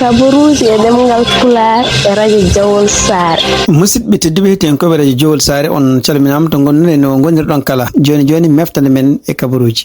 kaburuji e demgal Pulaar e radio Juillet Sare. Musidɓe tedduɓe heten koɓe radio Juillet Sare on calminama to gonɗen no gonirɗon kala joni meftande men e kabaruji.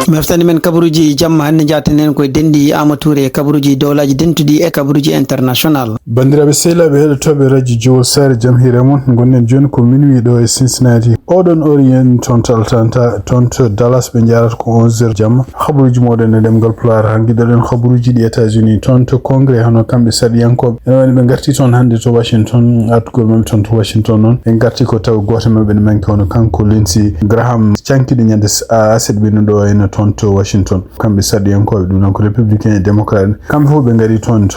Meftande men kabaruji jamma hande jaatanen koye dendi Amatoure kabaruji dowlaji dentuɗi e kabaruji international. Bandiraɓe sehlaɓe heɗotoɓe radio Juillet Sare jam hiire mon gonɗen joni ko minuit ɗo e Cincinnati. Oɗon orien toon taltanta toon to Dallas ɓe jarata ko 11h jamma. Habaruji moɗon e ɗemgal Pulaar hankiɗoɗen habaruji ɗi États-Unis toon to congrès hono kamɓe saɗiyankoɓe ene wayno ɓe garti toon hande to Washington artugol mabɓe toon to Washington noon ɓe garti ko taw goto mabɓe ne manki hono kanko Lindsey Graham cankiɗo ñande aset ɓino ɗo ene toon to Washington kamɓe saɗiyankoɓe ɗum noon ko républicain et démocrate kamɓe fof ɓe gari toon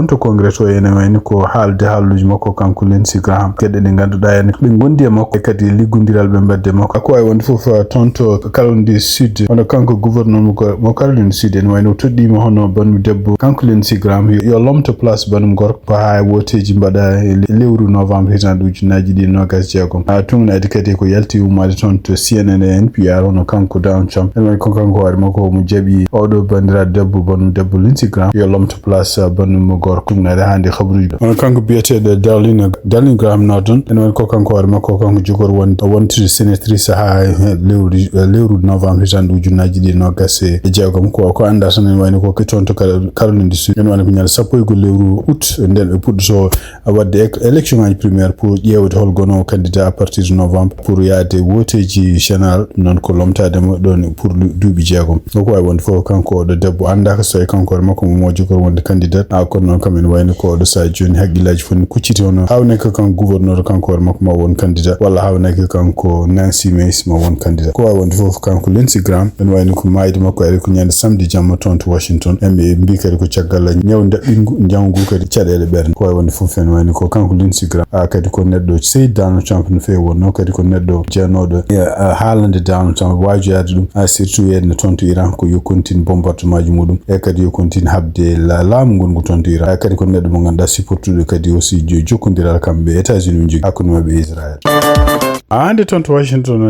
to congrès to ene wayno ko haalde haaluji makko kanko Lindsey Graham gueɗe ɗe ganduɗa ene ɓe gondi e makko kadi liggodiral ɓe mbadde makko ko wawi wonde foof toon to Caroline du Sud hono kanko gouverneur mo Caroline du Sud ene wayno toɗɗima hono banmi debbo kanko Lindsey Graham yo lomto place banum gorko ko ha woteji mbaɗa lewru novembre hitan ujunaji ɗi nogas jeegom tumnadi kadi ko yalti ummade toon to CNN e NPR hono kanko Donald Trump ene wayno ko kanko hoore makko mo jaaɓi oɗo bandiraɗo debbo banum debbo Lindsey Graham yo lomto place banum gorko tumnade hande habaruji ɗo hono kanko biyeteɗo Darlene Graham Norton ene wayno ko kanko hoore makko kanko jogor wontiri sénatrice ha lewru novembre hitan ujunaji ɗi nogas e jeegom ko anda tan ene wayno ko toon to Caroline du Sud ene wayno ko ñande sappo e lewru août nden ɓe puɗɗoto wadde élection ngaji primaire pour ƴewde holgono candidat à partir de novembre pour yaade woteji général noon ko lomtademo ɗon pour duuɓi jeegom ko wawi wonde fof kanko oɗo debbo andaka so e kanko hoore makko mo jogor wonde candidat kono noon kam ene wayno ko oɗo sa joni haqqillaji fof ne kucciti hono hawneke kanko gouverneur kanko hoore makko ma won candidat walla hawneke kanko Nancy Mace ma won candidat ko wawi wonde fof kanko Lindsey Graham ene wayno ko mayde makko ari ko ñande samedi jamma toon to Washington ɓe mbi kadi ko caggal ñaw daɓɓingu janggu kadi caɗele ɓerde ko wawi wonde fof ene wayno ko kanko Lindsey Graham kadi ko neɗɗo seydi Donald Trump no fewi wonno kadi ko neɗɗo jeenoɗo haalande Donald Trump wajoyade ɗum surtout yedne toon to Iran ko yokkontine bombardement ji muɗum e kadi yokkontine habde laamu ngongu toon to Iran kadi ko neɗɗo mo ganduɗa supportude kadi aussi jokkodiral kamɓe États-Unis jogi hakkude mabɓe Israël. Hande toon to Washington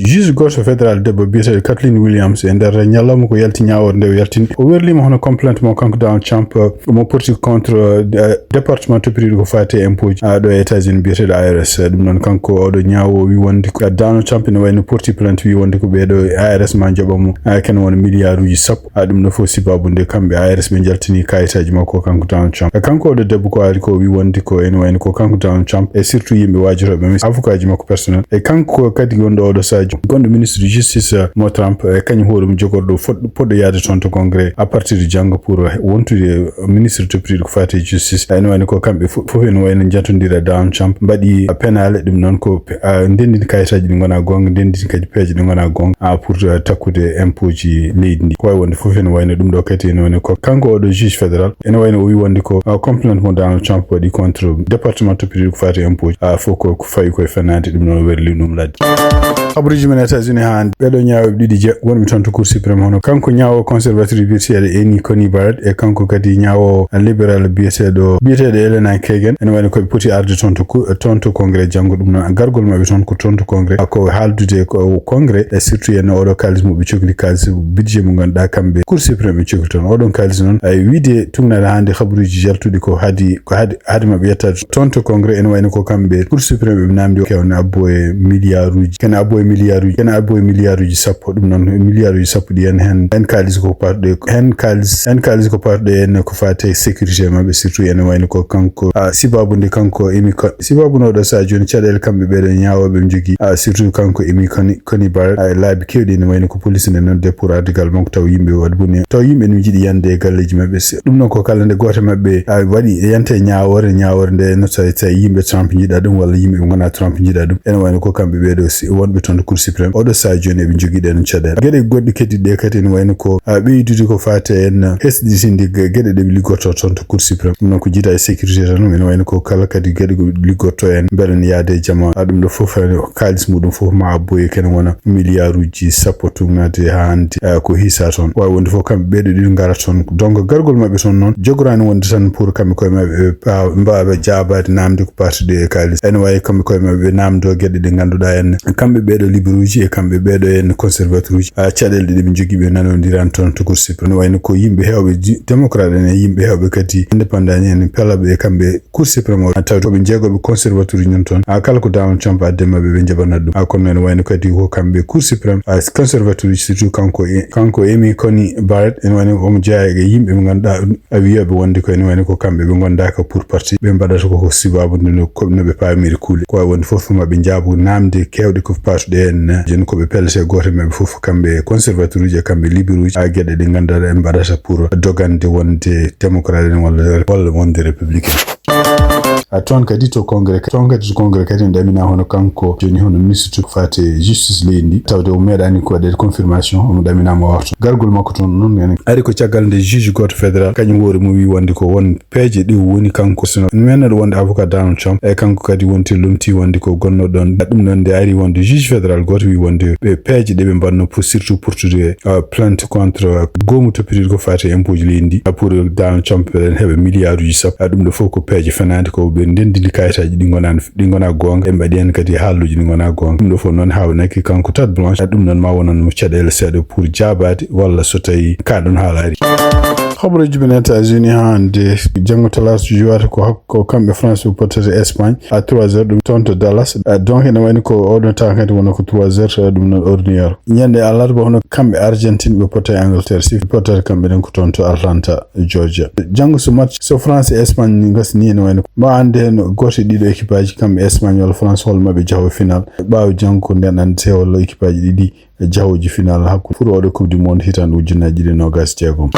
juge goto fédéral debbo biyeteɗo Kathleen Williams e nder ñalawma ko yalti ñaworde nde o yaltini o werlima hono complainte mo kanko Donald Trump mo porti contre département toppitiɗo ko fate impôt ɗo e États-Unis biyeteɗo IRS ɗum noon kanko oɗo ñawo wi wonde ko Donald Trump ne wayno porti plainte wi wonde ko ɓeɗo IRS ma joɓamo ken wona milliard uji sappo ɗum no fof sibabude kamɓe IRS ɓe jaltini kayitaji makko kanko Donald Trump kanko oɗo debbo ko ari ko wi wonde ko ene wayno ko kanko Donald Trump et surtout yimɓe wajiroɓe mi avocat ji makko personnel e kanko kadi gonɗo oɗo sadio gonɗo ministre de justice mo Trump e kañum hoɗum jogorɗo poɗɗo yaade toon to congrès à partir de janggo pour wontude ministre toppitiɗo ko fate justice ene wayno ko kamɓe fof ene wayno jantodira Donald Trump mbaɗi penale ɗum noon ko ndendini kayitaji ɗi gona gonga ndendini kadi peeje ɗi gona gonga pour takkude impôt ji leydi ndi ko wawi wonde fof ene wayno ɗum ɗo kadi ene wayno ko kanko oɗo juge fédéral ene wayno o wi wonde ko complainte mo Donald Trump waɗi contre département toppitiɗo ko fate impôt fof ko fawi koye fenade ɗum noon werli ɗum ladde habaruji men États-Unis hande ɓeɗo ñaawoɓe ɗiɗi wonɓe toon to cour suprême hono kanko ñaawo conservateur biyeteɗo Amy Coney Barrett e kanko kadi ñaawo libéral biyeteɗo Elena Kagan ene wayno koɓe poti arde toon to congrès janggo ɗum noon gargol mabɓe toon ko toon to congrès ko haaldude ko congrès e surtout yen oɗo kalis mo ɓe cohli kalis budget mo ganduɗa kamɓe cour suprême ɓe cohli toon oɗon kalis noon wiide tumnade hande habaruji jaltuɗi ko haadi mabɓe yettade toon to congrès ene wayno ko kamɓe cour suprême ɓe namdi kewne abbo e milliard uji kene abbo e milliard uji sappo ɗum noon milliard uji sappo ɗi hen kalis ko parɗe en ko fate sécurité mabɓe surtout ene wayno ko kanko sibabude kanko sibabuno ɗo sa joni caɗele kamɓe ɓeɗo ñawoɓe jogi surtout kanko Amy Coney Barrett laabi kewɗi ene wayno ko police ne nodde pour ardigal makko taw yimɓe waɗi bone taw yimɓe ne jiiɗi yande e galleji mabɓe ɗum noon ko kala nde goto mabɓe waɗi yante ñawore nde no tawi yimɓe Trump jiiɗa ɗum walla yimɓe ɓe gona Trump jiiɗa ɗum ene wayno ko kamɓe ɓeɗo wonɓe toon to cour suprême oɗo sa joni eɓe jogui ɗen caɗele gueɗe goɗɗi keddiɗe kadi ene wayno ko ɓeydude ko fate en hesɗitinde gueɗe ɗeɓe liggorto toon to cour suprême ɗum noon ko jiiɗa e sécurité tan ene wayno ko kala kadi gueɗe ko liggorto en beele ne yaade jama ɗum ɗo foof kalis muɗum foof ma abboye kene wona milliard uji sappo tumnade ha hande ko hisa toon wawi wonde foof kamɓe ɓeɗo ɗiɗo gara toon donc gargol mabɓe toon noon jogorani wonde tan pour kamɓe koye mabɓe mbawa jabade namde ko partude e kalis ene wawi kamɓe koye mabɓe namdo gueɗe ɗe ganduɗa en kamɓe ɓeɗo beeɗo liberuji e kamɓe beeɗo en conservateur uji caɗele ɗe ɓe jogui ɓe nanodiran toon to Cour suprême wayno ko yimɓe hewɓe démocrate en e yimɓe hewɓe kadi indépendant en pelaɓe e kamɓe Cour suprême o taw toɓe jeegoɓe conservateur uji non toon kala ko Donald Trump adde mabɓe ɓe jaɓanat ɗum kono noon wayno kadi ko kamɓe Cour suprême conservateur uji surtout kanko Amy Coney Barrett en wayno omo jeeya e yimɓe ɓe ganduɗa a wiyaɓe wonde ko ene wayno ko kamɓe ɓe gondaka pour parti ɓe mbaɗata koko sibabude no ɓe pamiri kuule ko wonde foof maɓe jaabu namde kewɗe ko patuɗe en jen koɓe pellete goto maɓɓe foof kamɓe conservateur uji e kamɓe libéral uji gueɗe ɗe ganduɗa ɓe mbaɗata pour dogande wonde démocrate en walla wonde républicain toon kadi to congrès kadi ɗamina hono kanko joni hono ministre fate justice leydi tawde o meeɗani ko waɗede confirmation omo ɗaminama warto gargol makko toon noon ari ko caggal nde juge goto fédéral kañum woori mo wi wonde ko won peeje ɗi woni kanko sono menaɗo wonde avocat Donald Trump e kanko kadi wonti lomti wonde ko gonno ɗon ɗum noon nde ari wonde juge fédéral goto wi wonde ɓe peeje ɗe ɓe mbanno pour surtout pourtude plainte contre goomu toppitiɗo ko fate impôt ji leydi pour Donald Trump en heɓa milliard uji sappo ɗum ɗo fof ko peeje fenade ko ɓe ndendini kayitaji ɗi gona gonga ɓe mbaɗi hen kadi haalluji ɗi gona gonga ɗum ɗo fof noon hawnaki kanko Tate Blanche ɗum noon ma wonan mo caɗele seeɗa pour jabade walla so tawi kaɗon haalari habaruji men États-Unis hande janggo talata juwata ko kamɓe France potata Espagne à 3h ɗum toon to Dallas donc ene wayni ko oɗon temps kadi wona ko 3h ɗum noon ordinaire ñande alarba hono kamɓe Argentine ɓe potta e Angleterre si potata kamɓe ɗen ko toon to Atlanta Georgia janggo so match so France et Espagne gasni ene wayni ma ande hen goto e ɗiɗo équipe aji kamɓe Espagne walla France hol maɓe jaho final ɓawo janggo ko nden ande te walla équipe aji ɗiɗi jahoji final hakkude pour oɗo coupe du monde hitande ujunnaji ɗiɗi nogas jeegom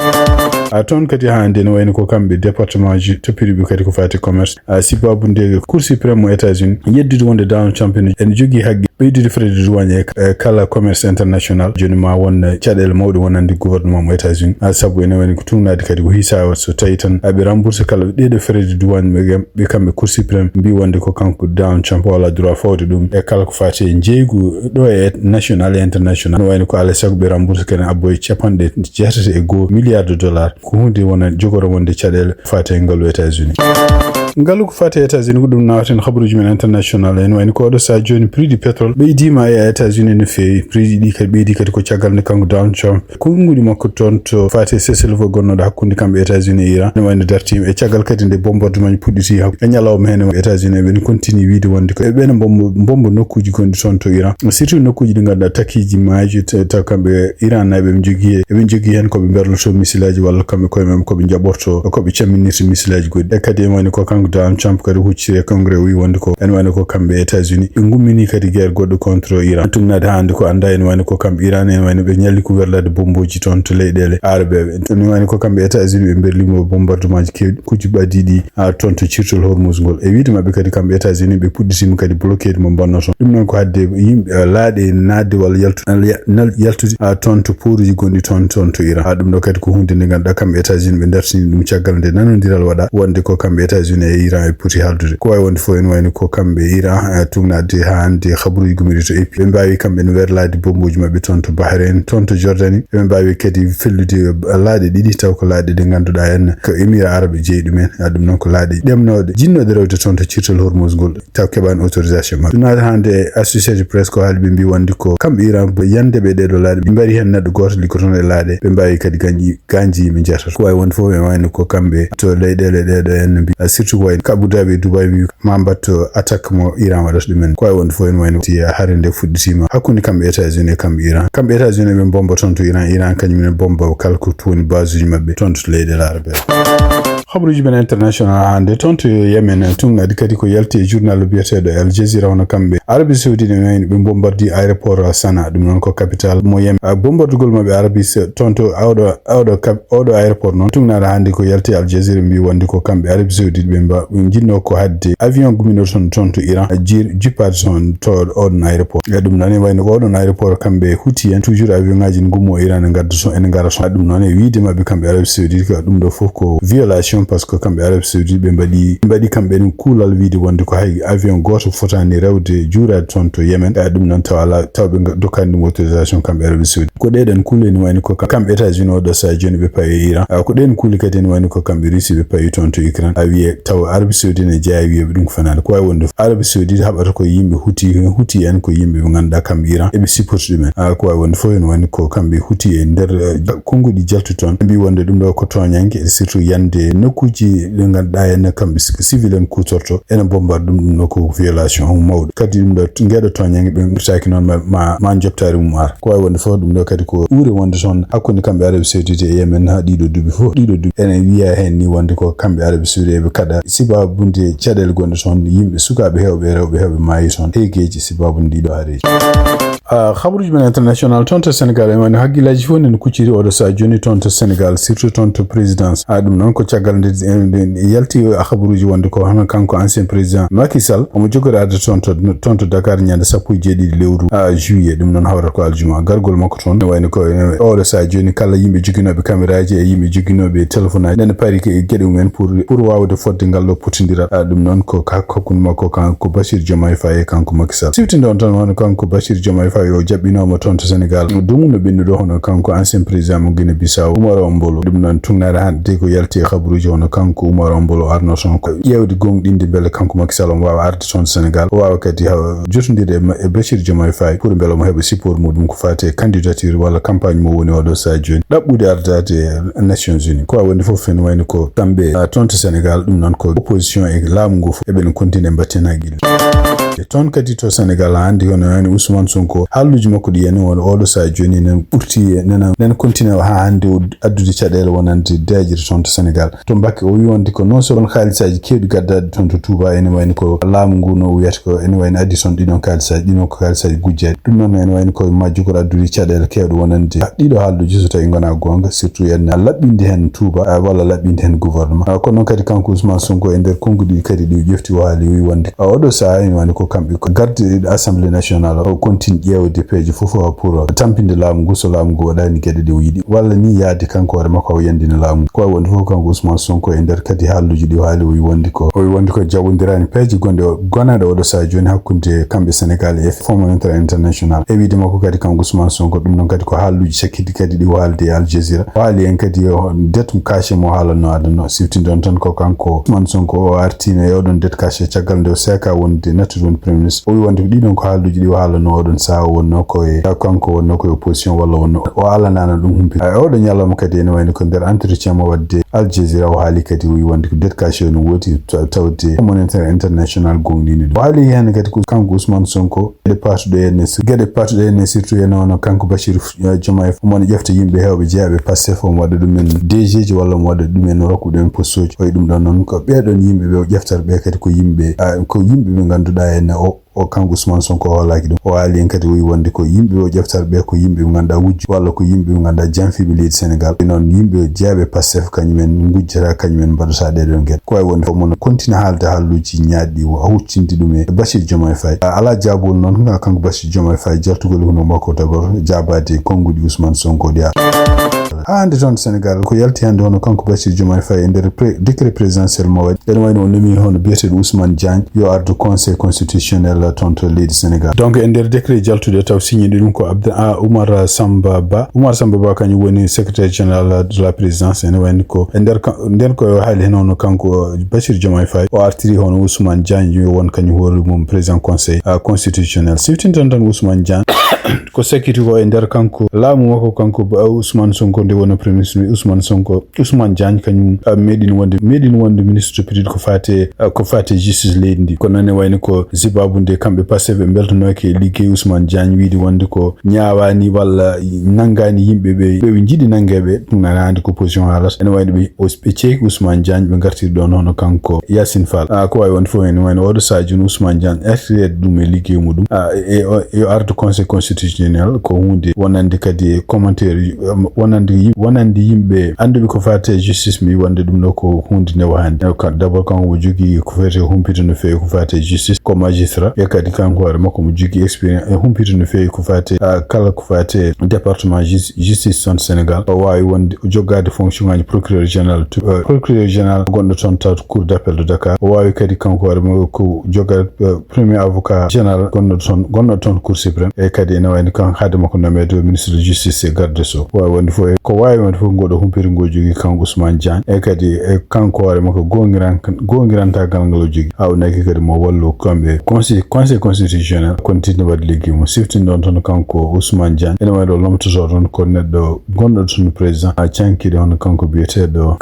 toon kadi hande ne wayno ko kamɓe département ji toppiriɓe kadi ko fati commerce sibabunde Cour suprême mo États-Unis yeddude wonde Donald Trump ene jogui haqqi ɓeydude frais de douane e kala commerce international joni ma won caɗele mawɗe wonande gouvernement mo États-Unis saabu ene wayni ko tumnade kadi ko hisawa so tawi tan ɓe rembourse kala ɗeɗo frais de douane ɓe kamɓe Cour suprême mbi wonde ko kanko Donald Trump wala droit fawde ɗum e kala ko fati e jeygu ɗo e national e international no wayni ko alay saago ɓe rembourse kadi abboye capanɗe jeetati e $1 milliard ko hunde wona jogoro wonde caɗele fati e ngalu États-Unis ngalu ko fati e États-Unis ko ɗum nawaten habaruji men international en wayni ko oɗo sa joni prix du pétrole ɓeydima e États-Unis no fewi prix ji ɗi kadi ɓeydi kadi ko caggal nde kanko Donald Trump konngudi makko toon to fati cessez-le-feu gonnoɗo hakkude kamɓe États-Unis e Iran ne wayno dartima e caggal kadi nde bombardement puɗɗiti e ñalawma hen États-Unis ɓen continue wiide wonde ko ɓen bomba nokkuji gonɗi toon to Iran surtout nokkuji ɗi ganduɗa takiji maaji taw kamɓe Iran naɓe eɓe jogui hen koɓe berloto missilaji walla kamɓe koye mabɓe koɓe jaɓorto koɓe camminirta missilaji goɗɗi e kadi en wayno ko kanko Donald Trump kadi huccire congrès wi wonde ko en wayno ko kamɓe États-Unis ɓe gummini kadi guerre goɗɗo contre Iran tumnade hande ko anda en wayno ko kamɓe Iran en wayno ɓe ñalli ko werlade bomboji toon to leyɗele arabeɓe en wayno ko kamɓe États-Unis ɓe berlimo bombardement ji kewɗi kuji ɓadiɗi toon to cirtol Hormuz ngol e wiide mabɓe kadi kamɓe États-Unis ɓe puɗɗitima kadi bloqué mo bonno toon ɗum noon ko hadde yimɓe laaɗe nadde walla yaltude toon to poruji gonɗi toon to Iran ɗum ɗo kadi ko hunde nde ganduɗa kamɓe États-Unis ɓe dartini ɗum caggal nde nanodiral waɗa wonde ko kamɓe États-Unis e Iran e poti haldude ko wawi wonde fof en wayno ko kamɓe Iran tumnade ha hande habaruji gumiri to epi ɓe mbawi kamɓe ne werlade bomboji mabɓe toon to Bahrain toon to Jordanie ɓe mbawi kadi fellude laaɗe ɗiɗi taw ko laaɗe ɗe ganduɗa en ko émirat arabe jeeyi ɗumen ɗum noon ko laaɗe ɗemnode jinnoɗe rewde toon to cirtol Hormuz ngol taw keɓani autorisation mabɓe ɗum hande Associated Press ko haali ɓe mbi wonde ko kamɓe Iran yande ɓe ɗeɗo laaɗe ɓe mbari hen neɗɗo goto liggotono e laaɗe ɓe mbawi kadi ganji yimɓe jeetata ko wawi wonde fof en wayno ko kamɓe to leyɗele ɗeɗo en mbi surtout ko wayno ko Abu Dhabi e Dubai wi ma mbatto attaque mo Iran waɗata ɗumen ko wawi wonde fof en wayno tiya hare nde fuɗɗitima hakkude kamɓe États-Unis e kamɓe Iran kamɓe États-Unis ɓe bomba toon to Iran kañumen bomba kala ko toni base uji mabɓe toon to leyɗele arabe habaruji men international hande toon to Yemen tumnadi kadi ko yalti e journal biyeteɗo Al Jazeera hono kamɓe Arabie Saoudite wayno ɓe bombardi aéroport Sana ɗum noon ko capital mo Yemen bombardugol mabɓe Arabie toon to oɗo aéroport noon tumnade hande ko yalti Al Jazeera mbi wonde ko kamɓe Arabie Saoudite ɓe jinno ko hadde avion guminoton toon to Iran jippade toon to oɗon aéroport ɗum noon e wayno ko oɗon aéroport kamɓe huuti hen toujours avion ngaji gummo Iran ene gara toon ɗum noon e wiide mabɓe kamɓe Arabie Saoudite ko ɗum ɗo fof ko violation parce que kambe Arab Saudi be mbadi kambe dum kulal wiide wonde ko hay avion goto fotani rewde juurade ton to Yemen dum non tawala tawbe dokandi autorisation kambe Arab Saudi ko deden kule ni wani ko kambe États-Unis do sa joni be paye Iran ko den kule kadi ni wani ko kambe Russie be paye ton to Ukraine awiye taw Arab Saudi ne jaawi be dum fanade ko wonde Arab Saudi habata ko yimbe huti en ko yimbe be ganda kambe Iran e be support dum ko wonde fo en wani ko kambe huti e nder kongudi jaltu ton bi wonde dum do ko tonyange e surtout yande nokuji de ganda en kambe civil en kutorto en bombardum no ko violation mawd kadi dum do ngedo tonyange be saki non ma joptare mum ar ko wonde fo dum do kadi ko ure wonde ton hakkunde kambe Arab Saudi e Yemen ha dido dubi fo dido dubi en wiya hen ni wonde ko kambe Arab Saudi be kada sibabunde cadel gonde ton yimbe sukabe hewbe mayi ton hegeji sibabunde dido hareji khabaruji men international tonto Senegal e man hagilaji fo nen kuciri odo sa joni tonto Senegal surtout tonto présidence dum non ko ciagal de yalti khabaruji wonde ko han kanko ancien président Macky Sall o mo jogorade tonto Dakar nyande sappo jeedi lewru juillet dum non hawra ko aljuma gargol makko ton wayno ko odo sa joni kala yimbe joginobe caméraji e yimbe joginobe téléphone nen pari ke gede men pour wawde fodde ngallo potindira dum non ko kakko makko kanko Bashir Diomaye Faye kanko Macky Sall siftindo on tan won kanko Bashir Diomaye Faye o jabbinoma tonto Senegal dum no bindudo hono kanko ancien président mo Guinée Bissau Oumar Ombolo dum non tungnare hande ko yalti khabaruji hono kanko Oumar Ombolo arno son ko yewdi gongdinde bele kanko Macky Sall wawa arde tonto Senegal wawa kadi jotondire e Bashir Diomaye Faye pour bele mo heba support mudum ko fate candidature wala campagne mo woni odo sa joni dabbude ardade Nations Unies ko woni fof fen wayno ko tambe tonto Senegal dum non ko opposition e laamu ngo e ben continue mbattena gil ton kadi to Senegal handi hono yani Ousmane Sonko halluji makko di yani won odo sa joni nen burti nen continue ha hande addude cadele wonande dajiri tonto Senegal to bakke o wonde ko non so on khalisaji keedu gaddade tonto Touba ene wayno ko laamu ngu no wiyata ko ene wayno addison didon khalisaji dino ko khalisaji gujjade dum non ene wayno ko majjugol addude cadele keedu wonande dido halluji so tawi ngona gonga surtout en labbinde hen Touba wala labbinde hen gouvernement ko non kadi kanko Ousmane Sonko e der kongudi kadi di jefti wali wi wonde odo sa ene wayno ko kambe ko garde assemblée nationale o continue ƴewde peeje fof pour tampinde laamu ngu so laamu ngu waɗani gueɗe ɗe o yiɗi walla ni yaade kanko hoore makko o yandina laamu ngu ko wonde fof kanko Ousmane Sonko e nder kadi haalluji ɗi o haali o wi wonde ko jaɓodirani peeje gonɗe gonaɗe oɗo sa joni hakkude kamɓe Sénégal e Fonds monétaire international e wiide makko kadi kanko Ousmane Sonko ɗum noon kadi ko haalluji sakkidi kadi ɗi o haalde e Al Jazeera o haali en kadi det caché mo haalanno adano siftinde on tan ko kanko Ousmane Sonko o artino e oɗon det caché caggal nde o seka wonde nattude woni premier ministre o wi wonde ɗiɗon ko haalluji ɗi o haalanno oɗon saha wonno koye kanko wonno koye opposition walla wonno o alanano ɗum humpi oɗo ñalawma kadi ene wayno ko nder entretien mo wadde Al Jazeera o haali kadi o wi wonde ko det caché no woodi tawde monétaire international gonɗini ɗum o haali hen kadi ko kanko Ousmane Sonko gueɗe patuɗe enne surtout ene wono kanko Bashir Diomaye omone ƴefta yimɓe hewɓe jeeyaɓe Pastef omo waɗa ɗumen DG ji walla mo waɗa ɗumen rokkuɗen poste uji oye ɗum ɗon noon ko ɓeɗon yimɓeɓe o ƴeftata ɓe kadi ko yimɓe ɓe ganduɗa enne o kanko Ousmane Sonko o hoolaki ɗum o haali en kadi o wi wonde ko yimɓe o ƴeftata ɓe ko yimɓe ɓe ganduɗa wujju walla ko yimɓe ɓe ganduɗa janfiɓe leydi Sénégal noon yimɓe jeeyaɓe Pastef kañumen gujjata kañumen mbaɗata ɗeɗon gueɗe ko way wonde fof mono continue haalde halluji ñaaɗɗi o huccinde ɗum e Bashir Diomaye Faye ala jaabol noon kanko Bashir Diomaye Faye jaltugol huno makko d'abord jaabade konngudi Ousmane Sonko ɗi hande toon Sénégal ko yalti hande hono kanko Bashir Diomaye Faye e nder décret présidentiel mo waɗi ene wayno o nomi hono biyeteɗo Ousmane Diagne yo ardu conseil constitutionnel tonto leydi Sénégal donc e nder décret jaltude taw signé ɗum ko Oumar Samba Ba kañum woni secrétaire général de la présidence ene wayno ko e nder ko haali hen hono kanko Bashir Diomaye Faye o artiri hono Ousmane Diagne yo won kañum hoore mum président conseil constitutionnel siftintan tan Ousmane Diagne ko sakkiti ko e nder kanko laamu makko kanko Ousmane Sonko nde woni premier ministre Ousmane Diagne kañum meɗin wonde ministre pétrole ko fate justice leydi ndi kono ne wayno ko Zimbabwe kamɓe Pastef ɓe beltonoke liggey Ousmane Diagne wiide wonde ko ñaawani walla nangani yimɓe ɓe jiiɗi nangeɓe ɗum nana hande ko position haalata ene wayno ɓe ceeki Ousmane Diagne ɓe gartiri ɗon hono kanko Yassine Fall ko wawi wonde fof ene wayno oɗo sadio Ousmane Diagne artirede ɗum e liggey muɗum yo arde conseil constitutionnel ko hunde wonande kadi commentaire wonande yimɓe anduɓe ko fate justice mi wonde ɗum ɗo ko hunde nde wahande d'abord kanko o jogui ko fete humpito no fewi ko fate justice ko magistrat kadi kanko hoore makko mo jogi expérience e humpito no feewi ko fate kala ko fate département justice son Sénégal o wawi wonde joggade fonction ngaji procureur général gonɗo toon taw cour d'appel de Dakar o wawi kadi kanko hoore makko ko joggade premier avocat général gonɗo toon cour suprême e kadi ene wayno kan haade makko nommé do ministre de justice et garde des sceaux wawi wonde fof ko wawi wonde fof goɗo humpiri ngo jogi kanko Ousmane Diagne e kadi kanko hoore makko gongirantagal ngal o jogi hawnaki kadi mo wallu kamɓe conseil constitutionnel continue wadde liggi mo siftin ɗon toon kanko Ousmane Diagne ene wayno lomtoto toon ko neɗɗo gonɗo toon président cankiɗe hono kanko biyeteɗo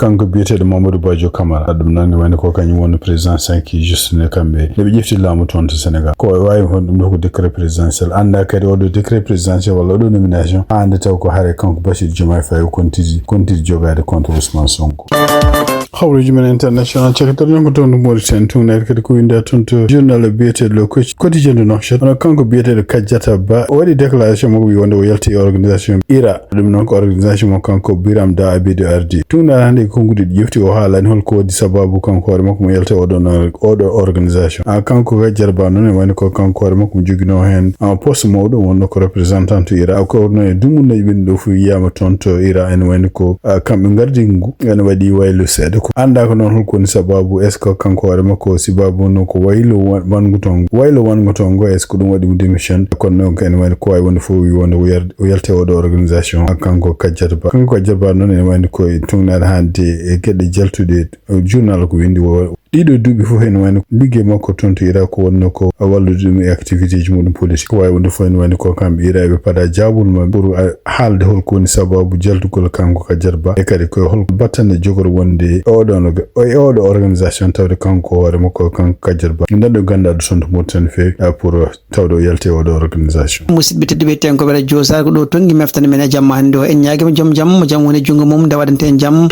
Mamadou Badio Camara ɗum noon ne wayno ko kañum wonno président sanki juste ne kamɓe nde ɓe ƴefti laamu toon to Sénégal ko wawi hon ɗum ɗo ko décret présidentiel anda kadi oɗo décret présidentiel walla oɗo nomination hande taw ko haare kanko Bassirou Diomaye Faye kontidi jogade contre Ousmane Sonko hawruji men international cekatar ñonko toon to Mauritanie tungnade kadi ko winda toon to journal biyeteɗo le quotidien de Nouakchott hono kanko biyeteɗo Kadiata Ba o waɗi déclaration mo wi wonde o yalti organisation IRA ɗum noon ko organisation mo kanko Biram Da Abidou ardi tungnade hande kongude ɗi ƴefti o haalani holko waɗi sababu kanko hoore makko mo yalta oɗo organisation kanko Kadiata Ba noon e wayno ko kanko hoore makko mo jogino hen poste mawɗo wonno ko représentant to IRA ko no e dumunnaji ɓen ɗo fu yiyama toon to IRA ene wayno ko kamɓe gardi ngu ene waɗi waylo seeɗa ko anda ko noon holko woni sababu est ce que kanko hoore makko sababu no ko waylo wango toon go est ce que ɗum waɗi mo démission kono noon ene wayno ko wawi wonde fof wi wonde o yalte oɗo organisation kanko Kadiata Ba noon ene wayno koye tungnade hande e gueɗe jaltuɗe journal ko windi ɗiɗo duuɓi fof ene wayno liggey makko toon to IRA ko wonno ko wallude ɗum e activité ji muɗum politique ko wawi wonde fof ene wayno ko kamɓe IRA ɓe paada jaabol ma pour haalde holko woni sababu jaltugol kanko Kadiata Ba e kadi koye holko battande jogor wonde oɗo organisation tawde kanko hoore makko kanko Kadiata Ba neɗɗo gandaɗo toon to Mauritanie feewi pour tawde o yalte oɗo organisation musidɓe tedduɓe ten ko ɓeɗa josar ko ɗo tongi meftane men e jamma hannde o en ñaguima joom jaam mo jaam woni jungo mum nde waɗante en jaam